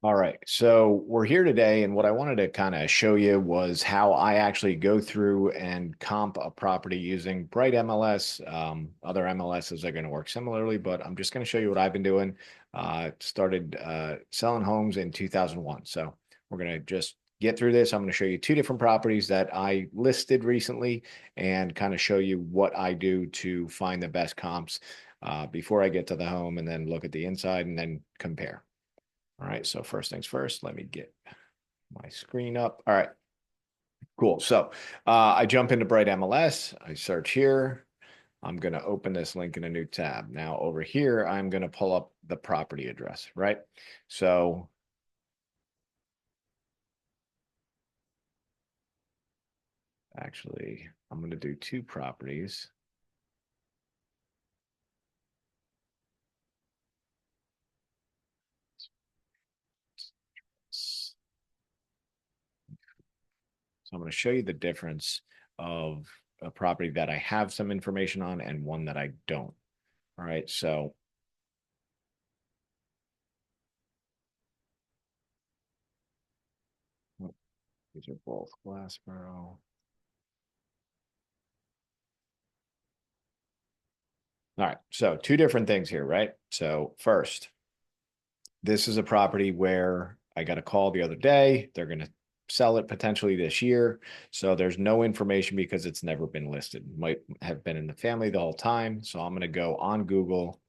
All right, so we're here today, and what I wanted to kind of show you was how I actually go through and comp a property using BrightMLS. Other MLSs are going to work similarly, but I'm just going to show you what I've been doing. Started selling homes in 2001, so we're going to just get through this. I'm going to show you two different properties that I listed recently and kind of show you what I do to find the best comps before I get to the home, and then look at the inside and then compare. All right, so first things first, let me get my screen up. All right, cool. So I jump into Bright MLS. I search here. I'm going to open this link in a new tab. Now over here, I'm going to pull up the property address, right? So actually, I'm going to do two properties. So I'm going to show you the difference of a property that I have some information on and one that I don't. All right, so these are both Glassboro. All right, so two different things here, right? So first, this is a property where I got a call the other day. They're going to sell it potentially this year. So there's no information because it's never been listed. Might have been in the family the whole time. So I'm going to go on Google.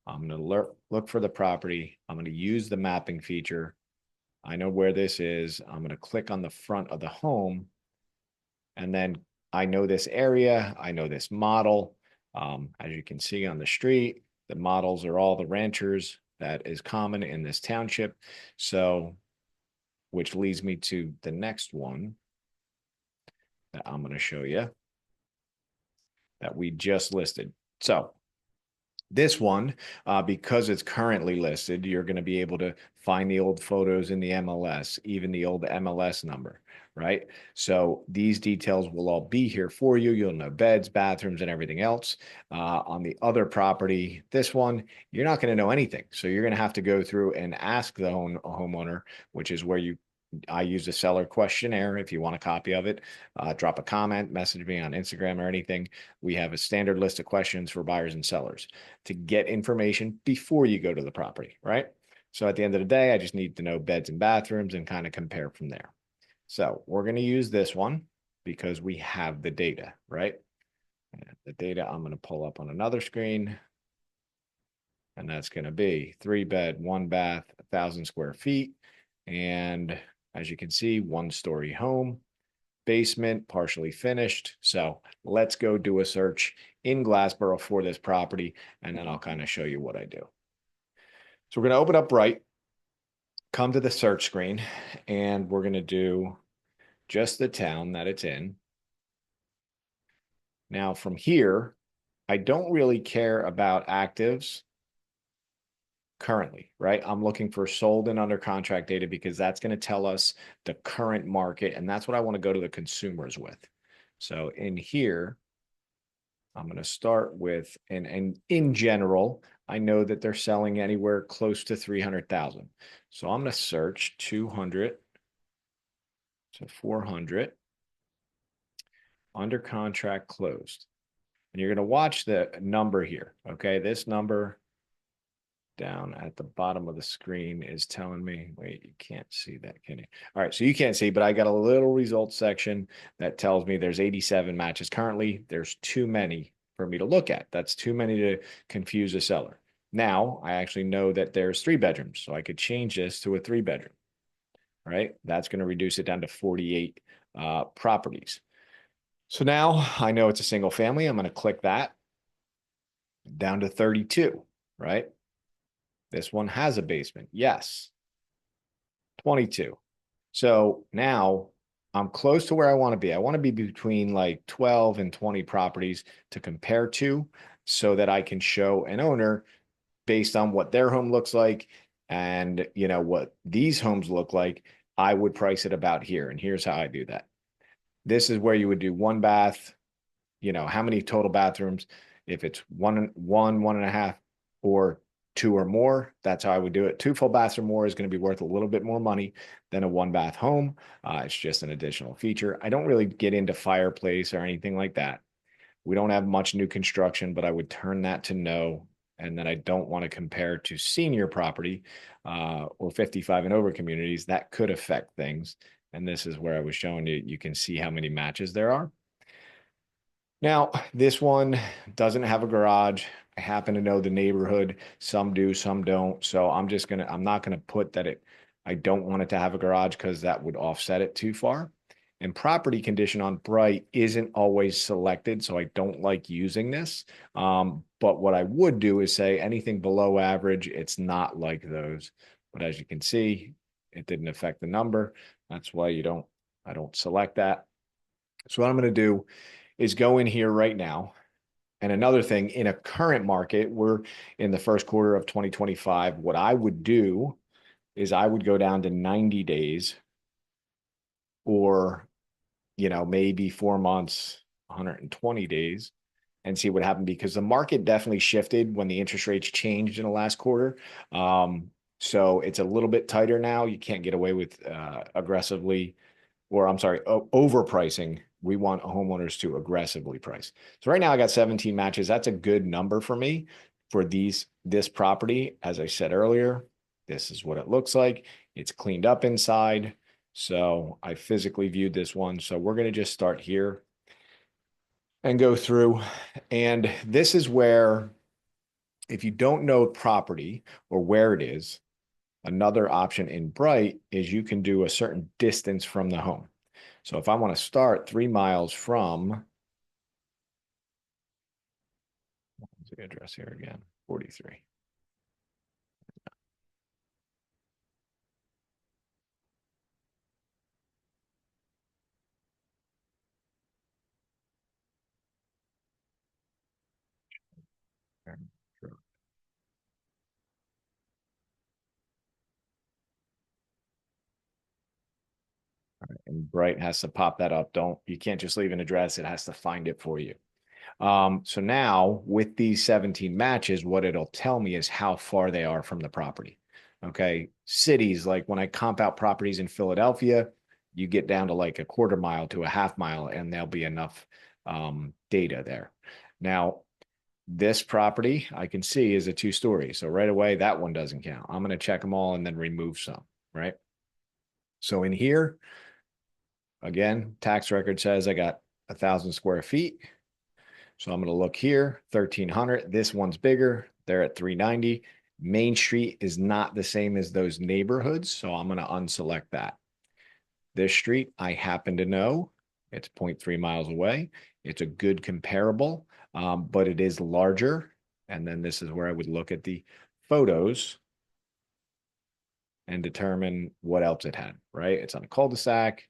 I'm going to look for the property. I'm going to use the mapping feature. I know where this is. I'm going to click on the front of the home. And then I know this area. I know this model. As you can see on the street, the models are all the ranchers that is common in this township. So, which leads me to the next one that I'm going to show you that we just listed. So this one, because it's currently listed, you're going to be able to find the old photos in the MLS, even the old MLS number, right? So these details will all be here for you. You'll know beds, bathrooms, and everything else. On the other property, this one, you're not going to know anything. So you're going to have to go through and ask the homeowner, which is where I use a seller questionnaire. If you want a copy of it, drop a comment, message me on Instagram or anything. We have a standard list of questions for buyers and sellers to get information before you go to the property, right? So at the end of the day, I just need to know beds and bathrooms and kind of compare from there. So we're going to use this one because we have the data, right? And the data I'm going to pull up on another screen. And that's going to be 3 bed, 1 bath, 1,000 square feet. And as you can see, 1 story home, basement, partially finished. So let's go do a search in Glassboro for this property, and then I'll kind of show you what I do. So we're going to open up Bright, come to the search screen, and we're going to do just the town that it's in. Now from here, I don't really care about actives currently, right? I'm looking for sold and under contract data because that's going to tell us the current market, and that's what I want to go to the consumers with. So in here, I'm going to start with, and in general, I know that they're selling anywhere close to 300,000. So I'm going to search 200 to 400 under contract closed. And you're going to watch the number here. Okay. This number down at the bottom of the screen is telling me, wait, you can't see that, can you? All right. So you can't see, but I got a little results section that tells me there's 87 matches currently. There's too many for me to look at. That's too many to confuse a seller. Now I actually know that there's 3 bedrooms, so I could change this to a 3 bedroom, right? That's going to reduce it down to 48 properties. So now I know it's a single family. I'm going to click that down to 32, right? This one has a basement. Yes. 22. So now I'm close to where I want to be. I want to be between like 12 and 20 properties to compare to so that I can show an owner based on what their home looks like and what these homes look like. I would price it about here. And here's how I do that. This is where you would do 1 bath, how many total bathrooms, if it's one and a half or 2 or more. That's how I would do it. 2 full baths or more is going to be worth a little bit more money than a 1 bath home. It's just an additional feature. I don't really get into fireplace or anything like that. We don't have much new construction, but I would turn that to no. And then I don't want to compare to senior property or 55 and over communities. That could affect things. And this is where I was showing you, you can see how many matches there are. Now, this one doesn't have a garage. I happen to know the neighborhood. Some do, some don't. So I'm not gonna put that I don't want it to have a garage because that would offset it too far. And property condition on Bright isn't always selected, so I don't like using this. But what I would do is say anything below average, it's not like those. But as you can see, it didn't affect the number. That's why I don't select that. So what I'm going to do is go in here right now. And another thing, in a current market, we're in the first quarter of 2025. What I would do is I would go down to 90 days or, maybe 4 months, 120 days and see what happened because the market definitely shifted when the interest rates changed in the last quarter. So it's a little bit tighter now. You can't get away with aggressively or I'm sorry, overpricing. We want homeowners to aggressively price. So right now I got 17 matches. That's a good number for me for this property. As I said earlier, this is what it looks like. It's cleaned up inside. So I physically viewed this one. So we're going to just start here and go through. And this is where, if you don't know property or where it is, another option in Bright is you can do a certain distance from the home. So if I want to start 3 miles from, what's the address here again? 43. And Bright has to pop that up. You can't just leave an address. It has to find it for you. So now with these 17 matches, what it'll tell me is how far they are from the property. Okay. Cities, like when I comp out properties in Philadelphia, you get down to like a quarter mile to a half mile, and there'll be enough data there. Now, this property I can see is a 2-story. So right away, that one doesn't count. I'm going to check them all and then remove some, right? So in here, again, tax record says I got 1,000 square feet. So I'm going to look here, 1,300. This one's bigger. They're at 390. Main Street is not the same as those neighborhoods, so I'm going to unselect that. This street, I happen to know. It's 0.3 miles away. It's a good comparable, but it is larger. And then this is where I would look at the photos and determine what else it had, right? It's on a cul-de-sac.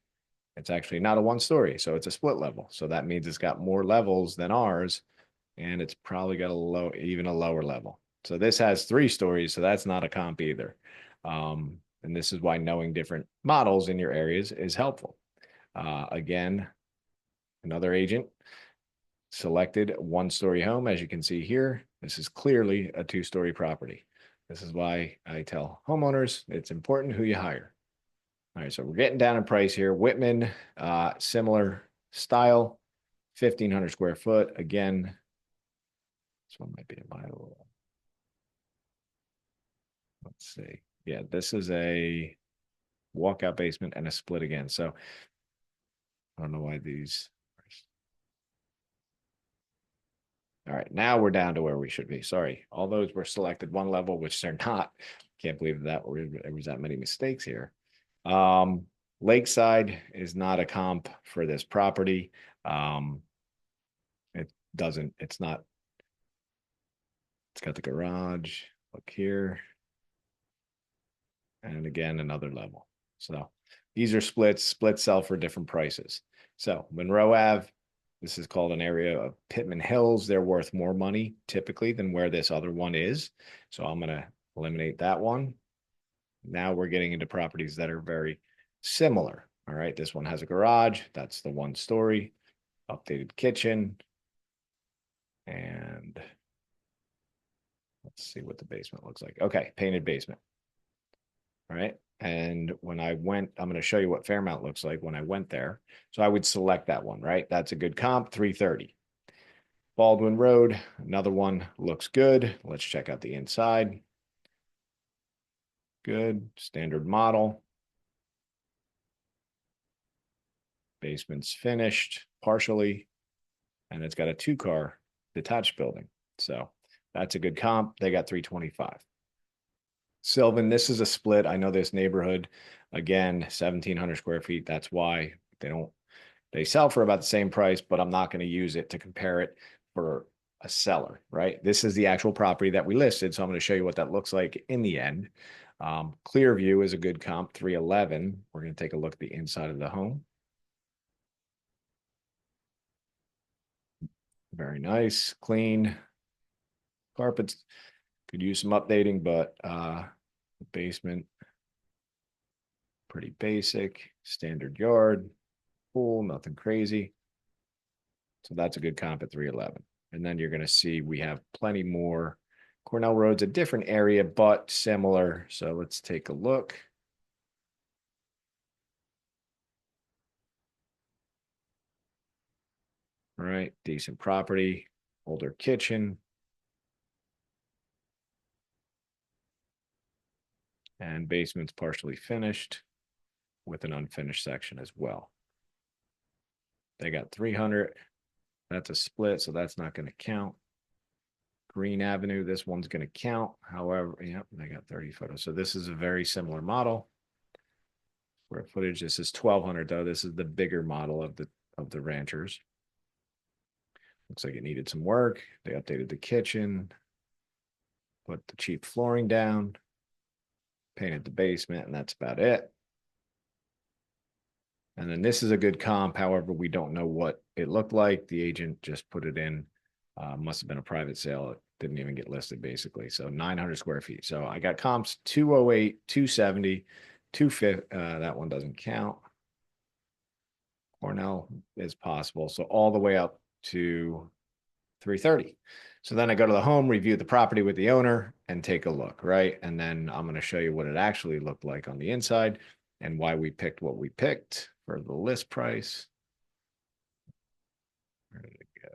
It's actually not a 1-story, so it's a split level. So that means it's got more levels than ours, and it's probably got even a lower level. So this has 3 stories, so that's not a comp either. And this is why knowing different models in your areas is helpful. Again, another agent selected 1-story home. As you can see here, this is clearly a 2-story property. This is why I tell homeowners it's important who you hire. All right, so we're getting down in price here. Whitman, similar style, 1,500 square foot. Again, this one might be a mile. Let's see. Yeah, this is a walkout basement and a split again. So I don't know why these. All right, now we're down to where we should be. Sorry, all those were selected one level, which they're not. Can't believe that there was that many mistakes here. Lakeside is not a comp for this property. It's not, it's got the garage. Look here. And again, another level. So these are splits. Splits sell for different prices. So Monroe Ave, this is called an area of Pittman Hills. They're worth more money typically than where this other one is. So I'm going to eliminate that one. Now we're getting into properties that are very similar. All right. This one has a garage. That's the 1-story, updated kitchen. And Let's see what the basement looks like. Okay, painted basement. All right. And when I went, I'm going to show you what Fairmount looks like when I went there. So I would select that one, right? That's a good comp, 330. Baldwin Road, another one looks good. Let's check out the inside. Good, standard model. Basement's finished partially, and it's got a 2-car detached building. So that's a good comp. They got 325. Sylvan, this is a split. I know this neighborhood, again, 1,700 square feet. That's why they sell for about the same price, but I'm not going to use it to compare it for a seller, right? This is the actual property that we listed. So I'm going to show you what that looks like in the end. Clearview is a good comp, 311. We're going to take a look at the inside of the home. Very nice, clean. Carpets could use some updating, but the basement, pretty basic, standard yard, pool, nothing crazy. So that's a good comp at 311. And then you're going to see we have plenty more. Cornell Road's a different area, but similar. So let's take a look. All right, decent property, older kitchen. And basement's partially finished with an unfinished section as well. They got 300. That's a split, so that's not going to count. Green Avenue, this one's going to count. However, yep, they got 30 photos. So this is a very similar model. Square footage, this is 1,200 though. This is the bigger model of the ranchers. Looks like it needed some work. They updated the kitchen, put the cheap flooring down, painted the basement, and that's about it. And then this is a good comp. However, we don't know what it looked like. The agent just put it in. Must have been a private sale. It didn't even get listed basically. So 900 square feet. So I got comps 208, 270, 250. That one doesn't count. Cornell is possible. So all the way up to 330. So then I go to the home, review the property with the owner, and take a look, right? And then I'm going to show you what it actually looked like on the inside and why we picked what we picked for the list price. Where did it go?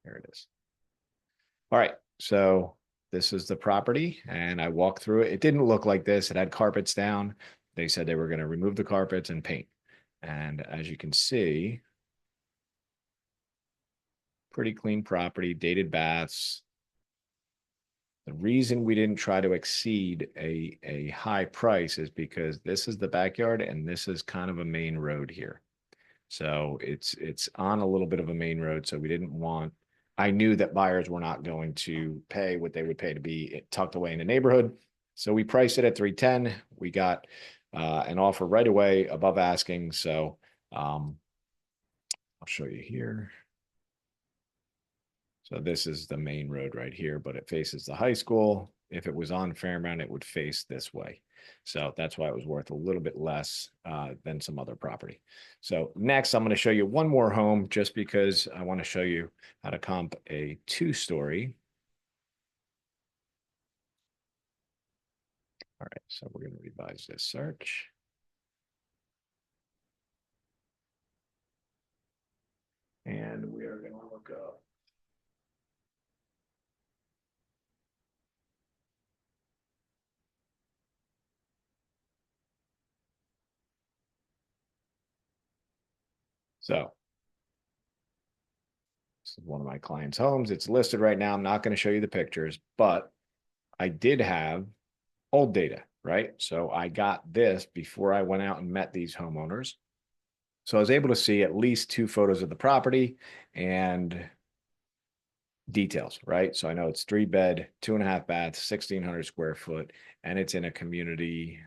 There it is. All right. So this is the property, and I walked through it. It didn't look like this. It had carpets down. They said they were going to remove the carpets and paint. And as you can see, pretty clean property, dated baths. The reason we didn't try to exceed a high price is because this is the backyard and this is kind of a main road here. So it's on a little bit of a main road. So we didn't want, I knew that buyers were not going to pay what they would pay to be tucked away in the neighborhood. So we priced it at 310. We got an offer right away above asking. So I'll show you here. So this is the main road right here, but it faces the high school. If it was on Fairmount, it would face this way. So that's why it was worth a little bit less than some other property. So next, I'm going to show you one more home just because I want to show you how to comp a 2-story. All right, so we're going to revise this search. And we are going to look up. So this is one of my clients' homes. It's listed right now. I'm not going to show you the pictures, but I did have old data, right? So I got this before I went out and met these homeowners. So I was able to see at least 2 photos of the property and details, right? So I know it's 3-bed, 2.5 baths, 1,600 square foot, and it's in a community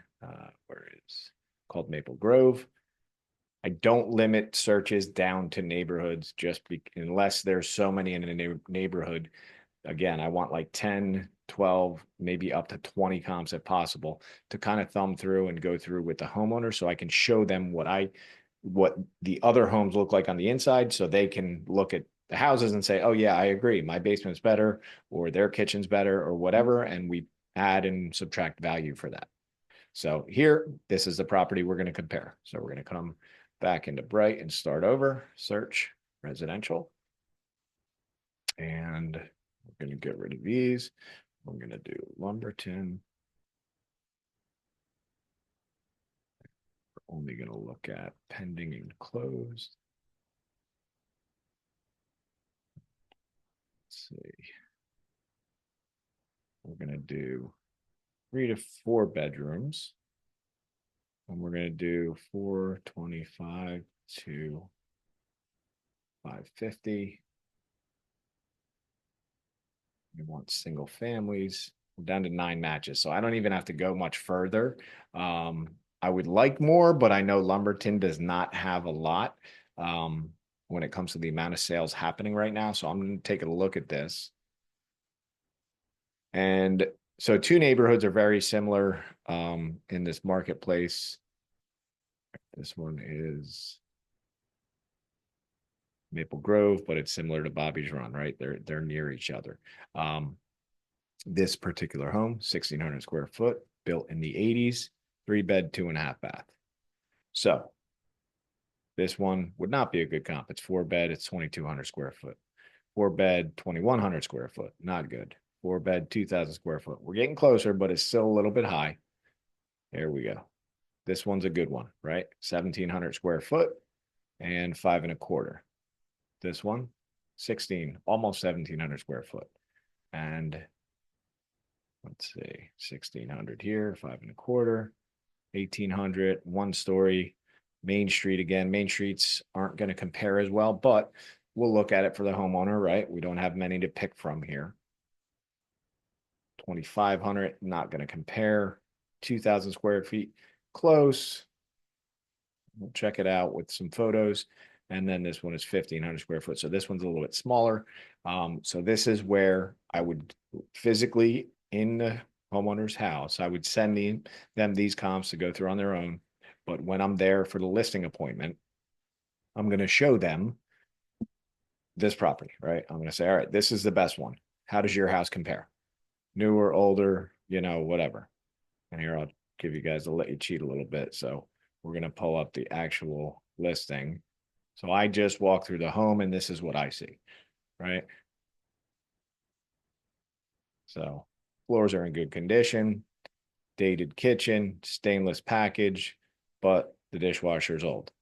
where it's called Maple Grove. I don't limit searches down to neighborhoods unless there's so many in a neighborhood. Again, I want like 10, 12, maybe up to 20 comps if possible to kind of thumb through and go through with the homeowner so I can show them what the other homes look like on the inside so they can look at the houses and say, oh yeah, I agree. My basement's better or their kitchen's better or whatever. And we add and subtract value for that. So here, this is the property we're going to compare. So we're going to come back into Bright and start over, search residential. And we're going to get rid of these. We're going to do Lumberton. We're only going to look at pending and closed. Let's see. We're going to do 3 to 4 bedrooms. And we're going to do 425 to 550. We want single families. We're down to 9 matches. So I don't even have to go much further. I would like more, but I know Lumberton does not have a lot when it comes to the amount of sales happening right now. So I'm going to take a look at this. And so 2 neighborhoods are very similar in this marketplace. This one is Maple Grove, but it's similar to Bobby's Run, right? They're near each other. This particular home, 1,600 square foot, built in the 80s, 3-bed, 2.5 bath. So this one would not be a good comp. It's 4-bed, it's 2,200 square foot. 4-bed, 2,100 square foot, not good. 4-bed, 2,000 square foot. We're getting closer, but it's still a little bit high. There we go. This one's a good one, right? 1,700 square foot and 5.25. This one, 16, almost 1,700 square foot. And let's see, 1,600 here, 5.25, 1,800, 1-story, Main Street. Again, Main Streets aren't going to compare as well, but we'll look at it for the homeowner, right? We don't have many to pick from here. 2,500, not going to compare. 2,000 square feet, close. We'll check it out with some photos. And then this one is 1,500 square foot. So this one's a little bit smaller. So this is where I would physically in the homeowner's house, I would send them these comps to go through on their own. But when I'm there for the listing appointment, I'm going to show them this property, right? I'm going to say, all right, this is the best one. How does your house compare? Newer, older, whatever. And here I'll give you guys, I'll let you cheat a little bit. So we're going to pull up the actual listing. So I just walk through the home and this is what I see, right? So floors are in good condition, dated kitchen, stainless package, but the dishwasher is old.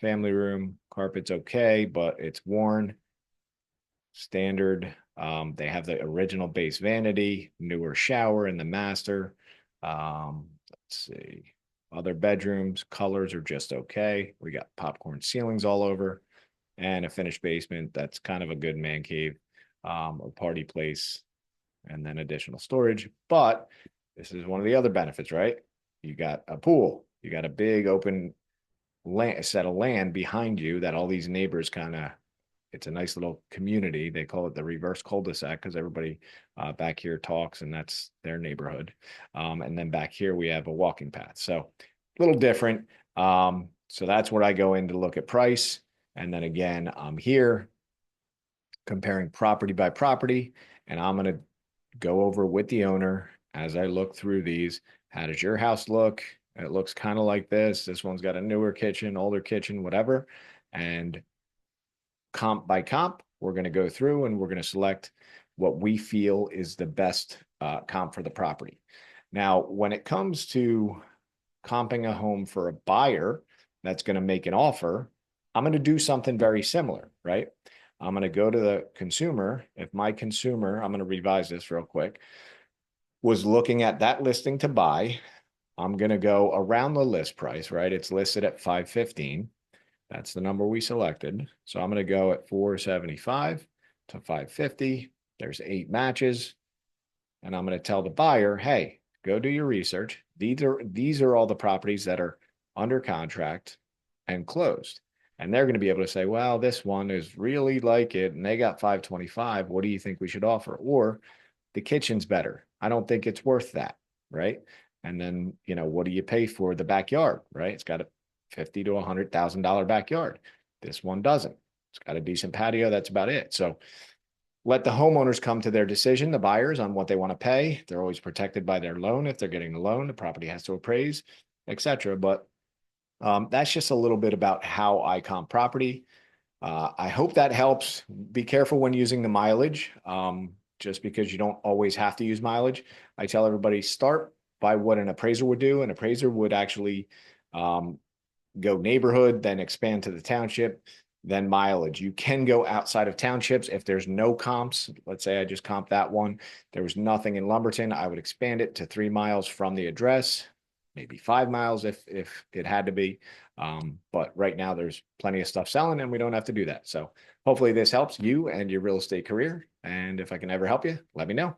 Family room, carpet's okay, but it's worn. Standard. They have the original base vanity, newer shower in the master. Let's see. Other bedrooms, colors are just okay. We got popcorn ceilings all over and a finished basement. That's kind of a good man cave or party place, and then additional storage. But this is one of the other benefits, right? You got a pool. You got a big open set of land behind you that all these neighbors it's a nice little community. They call it the reverse cul-de-sac because everybody back here talks and that's their neighborhood. And then back here we have a walking path. So a little different. So that's where I go in to look at price. And then again, I'm here comparing property by property. And I'm going to go over with the owner as I look through these. How does your house look? It looks kind of like this. This one's got a newer kitchen, older kitchen, whatever. And comp by comp, we're going to go through and we're going to select what we feel is the best comp for the property. Now, when it comes to comping a home for a buyer that's going to make an offer, I'm going to do something very similar, right? I'm going to go to the consumer. If my consumer, I'm going to revise this real quick, was looking at that listing to buy, I'm going to go around the list price, right? It's listed at 515. That's the number we selected. So I'm going to go at 475 to 550. There's 8 matches. And I'm going to tell the buyer, hey, go do your research. These are all the properties that are under contract and closed. And they're going to be able to say, well, this one is really like it. And they got 525. What do you think we should offer? Or the kitchen's better. I don't think it's worth that. Right. And then, what do you pay for the backyard? Right. It's got a $50,000 to $100,000 backyard. This one doesn't. It's got a decent patio. That's about it. So let the homeowners come to their decision, the buyers, on what they want to pay. They're always protected by their loan. If they're getting the loan, the property has to appraise, etc. But that's just a little bit about how I comp property. I hope that helps. Be careful when using the mileage, just because you don't always have to use mileage. I tell everybody, start by what an appraiser would do. An appraiser would actually go neighborhood, then expand to the township, then mileage. You can go outside of townships if there's no comps. Let's say I just comp that one. There was nothing in Lumberton. I would expand it to 3 miles from the address, maybe 5 miles if it had to be. But right now there's plenty of stuff selling and we don't have to do that. So hopefully this helps you and your real estate career. And if I can ever help you, let me know.